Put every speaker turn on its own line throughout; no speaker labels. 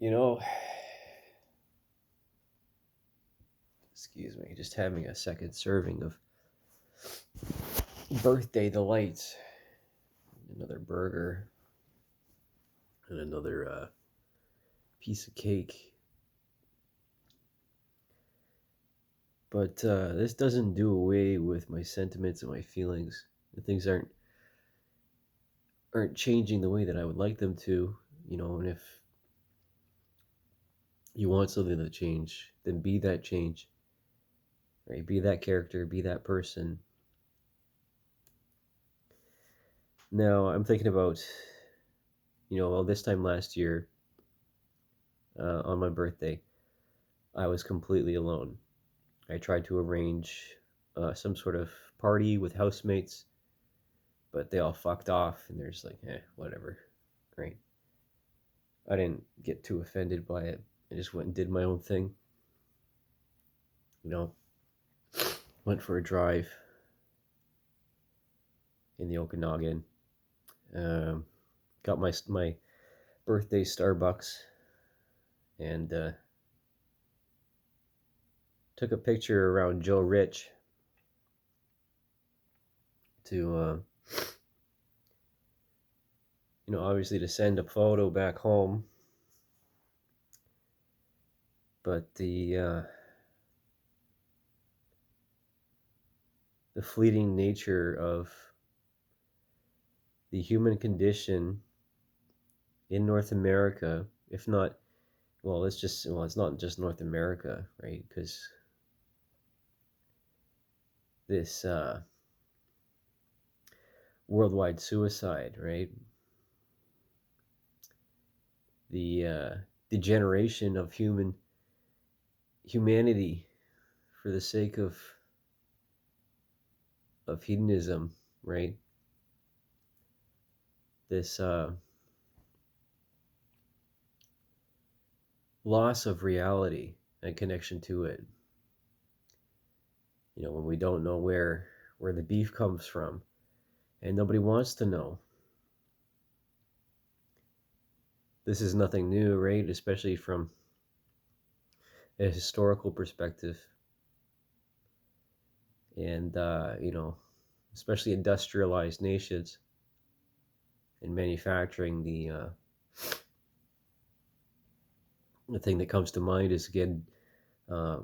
You know, excuse me, just having a second serving of birthday delights. Another burger and another piece of cake. But this doesn't do away with my sentiments and my feelings. The things aren't changing the way that I would like them to. And if you want something to change, then be that change. Right? Be that character, be that person. Now I'm thinking about, well, this time last year, on my birthday, I was completely alone. I tried to arrange some sort of party with housemates, but they all fucked off, and there's like, whatever, right? I didn't get too offended by it. I just went and did my own thing. You know, went for a drive in the Okanagan. Um, got my birthday Starbucks, and took a picture around Joe Rich to obviously to send a photo back home. But the fleeting nature of the human condition in North America, if not, well, it's not just North America, right? Because this worldwide suicide, right? The degeneration of humanity for the sake of hedonism, right? This loss of reality and connection to it. When we don't know where the beef comes from, and nobody wants to know. This is nothing new, right? Especially from a historical perspective, and especially industrialized nations and manufacturing. The thing that comes to mind is again uh,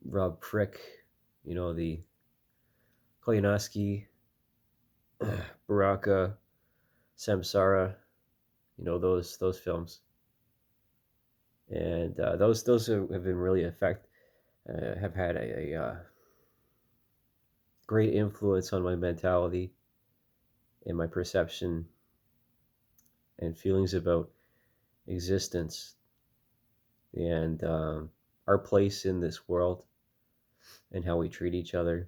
Rob Frick, the Koyaanisqatsi, Baraka, Samsara, those films, and those have been really have had a great influence on my mentality and my perception and feelings about existence and our place in this world and how we treat each other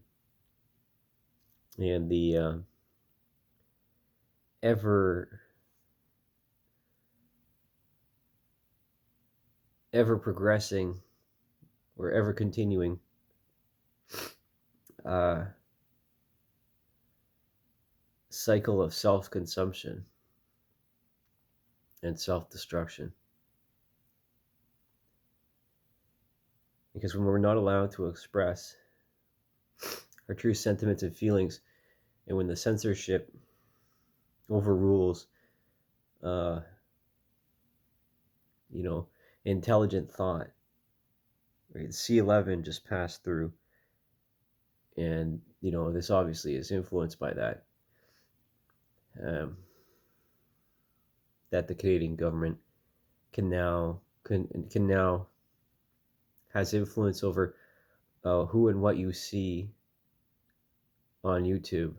and the ever ever progressing or ever continuing uh, cycle of self-consumption and self-destruction. Because when we're not allowed to express our true sentiments and feelings, and when the censorship overrules, uh, intelligent thought, right? C11 just passed through, and this obviously is influenced by that. Um, that the Canadian government can now has influence over who and what you see on YouTube.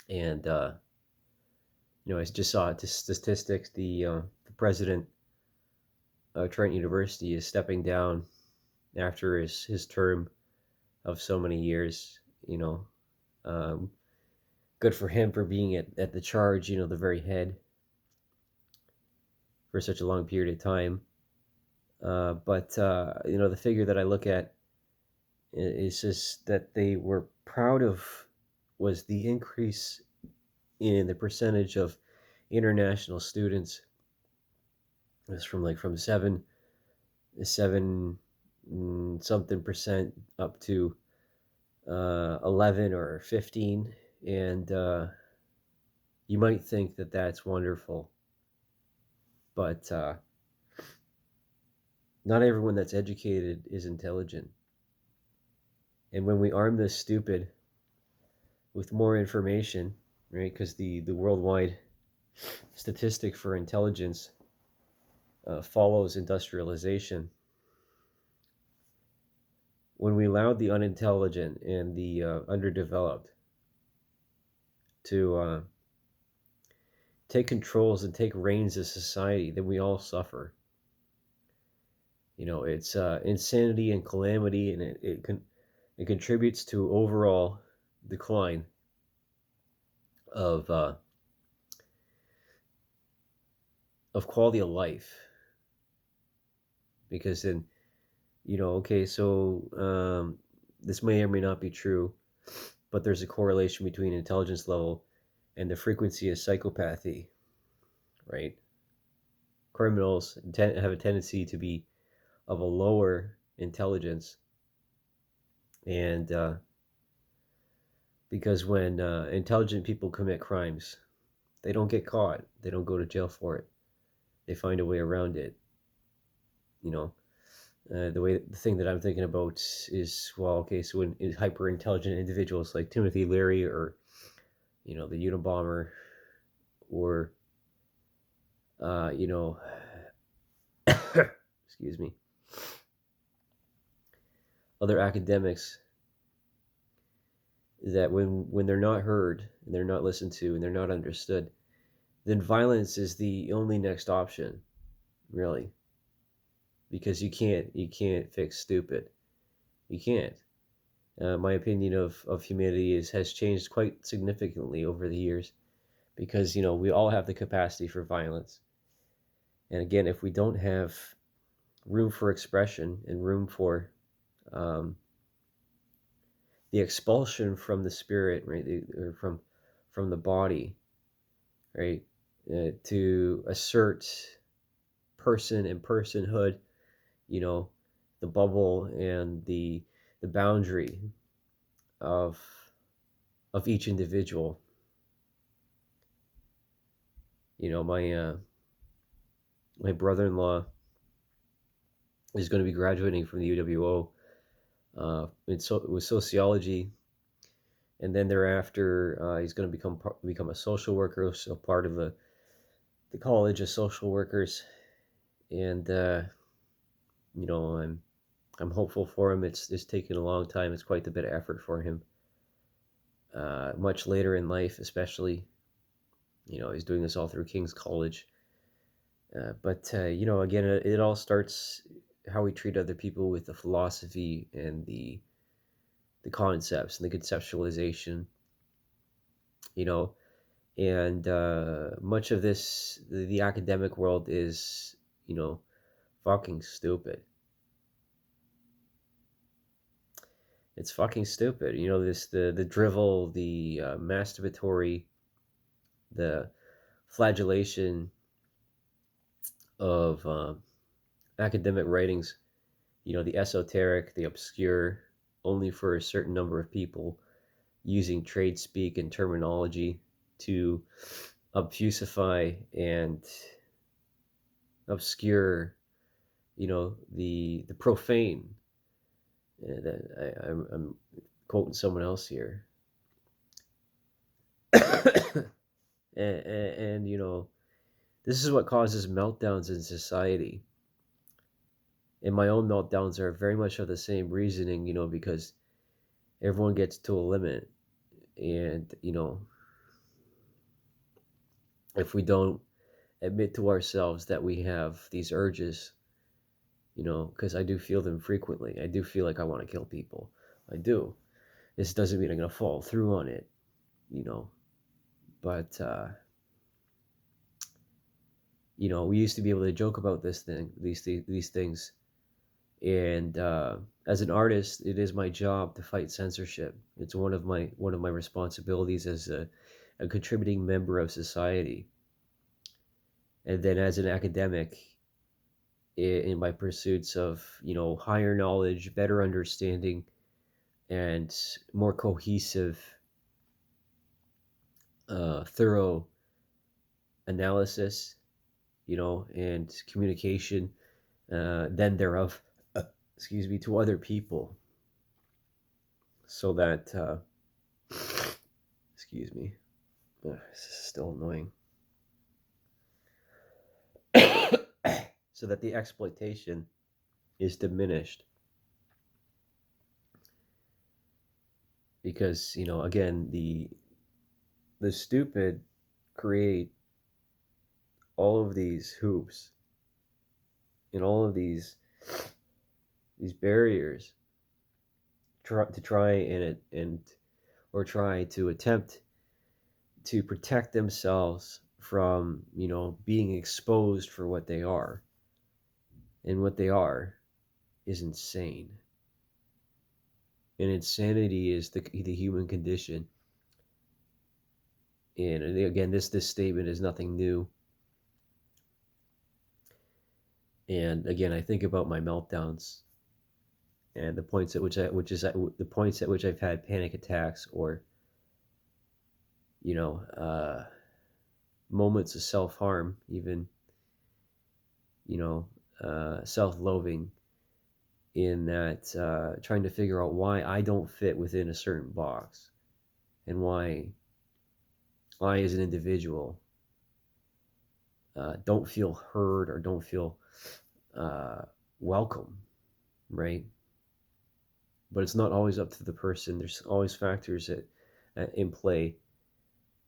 And I just saw statistics. The president of Trent University is stepping down after his term of so many years. Um, good for him for being at the charge. The very head for such a long period of time. But the figure that I look at is just that they were proud of was the increase in the percentage of international students It's from 7 something percent up to 11 or 15, and you might think that that's wonderful, but not everyone that's educated is intelligent. And when we arm the stupid with more information, right? Because the worldwide statistic for intelligence follows industrialization. When we allowed the unintelligent and the underdeveloped to take controls and take reins of society, then we all suffer. It's insanity and calamity, and it contributes to overall decline of quality of life. Because then, okay, so this may or may not be true, but there's a correlation between intelligence level and the frequency of psychopathy, right? Criminals have a tendency to be of a lower intelligence, and because when intelligent people commit crimes, they don't get caught, they don't go to jail for it, they find a way around it. The thing that I'm thinking about is, well, okay, so in hyper intelligent individuals like Timothy Leary, or the Unabomber, or uh, you know excuse me, other academics, that when they're not heard and they're not listened to and they're not understood, then violence is the only next option, really, because you can't fix stupid. You can't. My opinion of humanity has changed quite significantly over the years, because we all have the capacity for violence. And again, if we don't have room for expression and room for um, the expulsion from the spirit, right, or from the body, right, to assert person and personhood, you know, the bubble and the boundary of each individual. My brother-in-law is going to be graduating from the UWO with sociology, and then thereafter he's going to become a social worker, so part of the College of Social Workers. And I'm hopeful for him. It's taken a long time. It's quite a bit of effort for him. Much later in life, especially, he's doing this all through King's College. But again, it all starts how we treat other people with the philosophy and the concepts and the conceptualization. You know, and much of this, the academic world is, fucking stupid. It's fucking stupid. The drivel, the masturbatory, the flagellation of academic writings, the esoteric, the obscure, only for a certain number of people, using trade speak and terminology to obfusify and obscure, the profane. I'm quoting someone else here. And this is what causes meltdowns in society. And my own meltdowns are very much of the same reasoning, because everyone gets to a limit. And, if we don't admit to ourselves that we have these urges, because I do feel them frequently. I do feel like I want to kill people. I do. This doesn't mean I'm going to fall through on it, but, we used to be able to joke about these things. And as an artist, it is my job to fight censorship. It's one of my responsibilities as a contributing member of society. And then as an academic, in my pursuits of, higher knowledge, better understanding, and more cohesive, thorough analysis, and communication, then thereof, excuse me, to other people, so that, excuse me, this is still annoying, so that the exploitation is diminished. Because, again, the stupid create all of these hoops and all of these barriers, to try and or try to attempt to protect themselves from, being exposed for what they are. And what they are is insane. And insanity is the human condition. And again, this statement is nothing new. And again, I think about my meltdowns and the points at the points at which I've had panic attacks, or, moments of self harm, even, self loathing, in that, trying to figure out why I don't fit within a certain box, and why I, as an individual, don't feel heard, or don't feel, welcome, right? But it's not always up to the person. There's always factors in play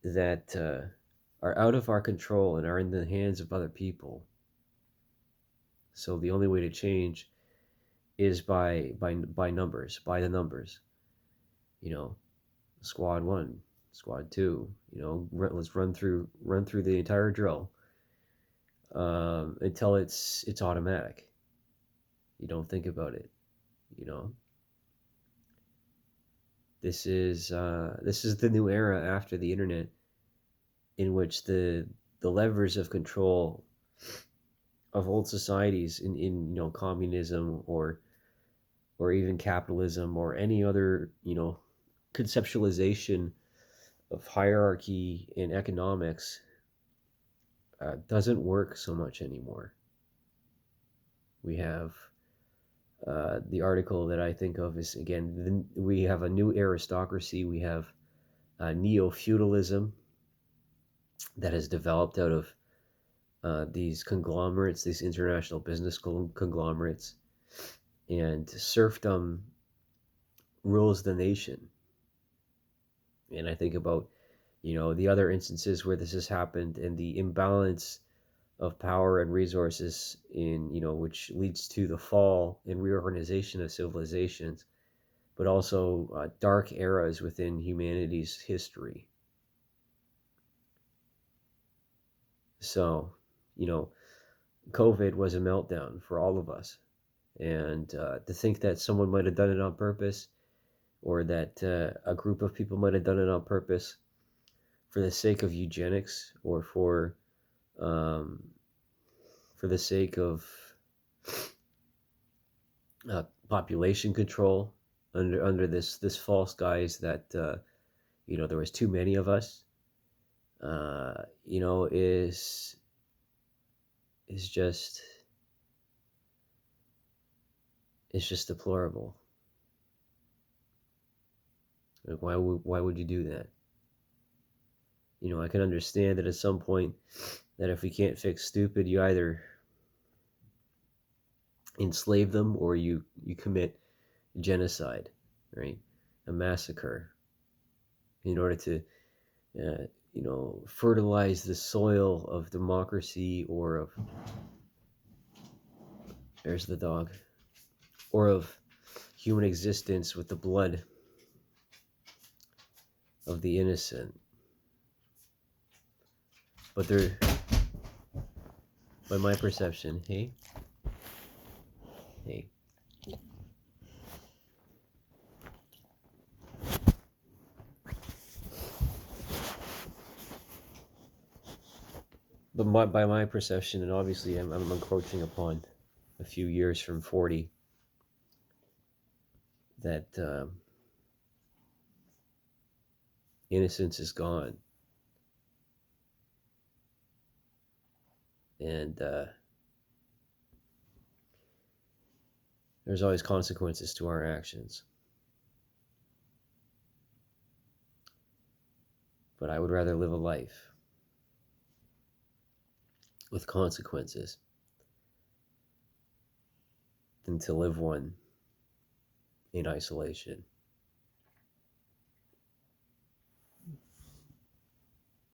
that, are out of our control and are in the hands of other people. So the only way to change is by numbers, by the numbers. Squad 1, squad 2. Let's run through the entire drill, until it's automatic. You don't think about it. This is the new era after the internet, in which the levers of control of old societies, in communism, or even capitalism, or any other, conceptualization of hierarchy in economics, doesn't work so much anymore. We have, the article that I think of is, again, we have a new aristocracy. We have, neo-feudalism that has developed out of, these conglomerates, these international business conglomerates, and serfdom rules the nation. And I think about, the other instances where this has happened, and the imbalance of power and resources, which leads to the fall and reorganization of civilizations, but also, dark eras within humanity's history. So, COVID was a meltdown for all of us. And, to think that someone might have done it on purpose, or that, a group of people might have done it on purpose for the sake of eugenics, or for the sake of, population control, under this false guise that, there was too many of us, is just, it's just deplorable. Like, why would you do that? I can understand that at some point, that if we can't fix stupid, you either enslave them, or you commit genocide, right? A massacre, in order to, fertilize the soil of democracy, or of, there's the dog, or of human existence, with the blood of the innocent. But they're, by my perception, hey, but by my perception, and obviously I'm encroaching upon a few years from 40 that innocence is gone. And there's always consequences to our actions. But I would rather live a life with consequences than to live one in isolation.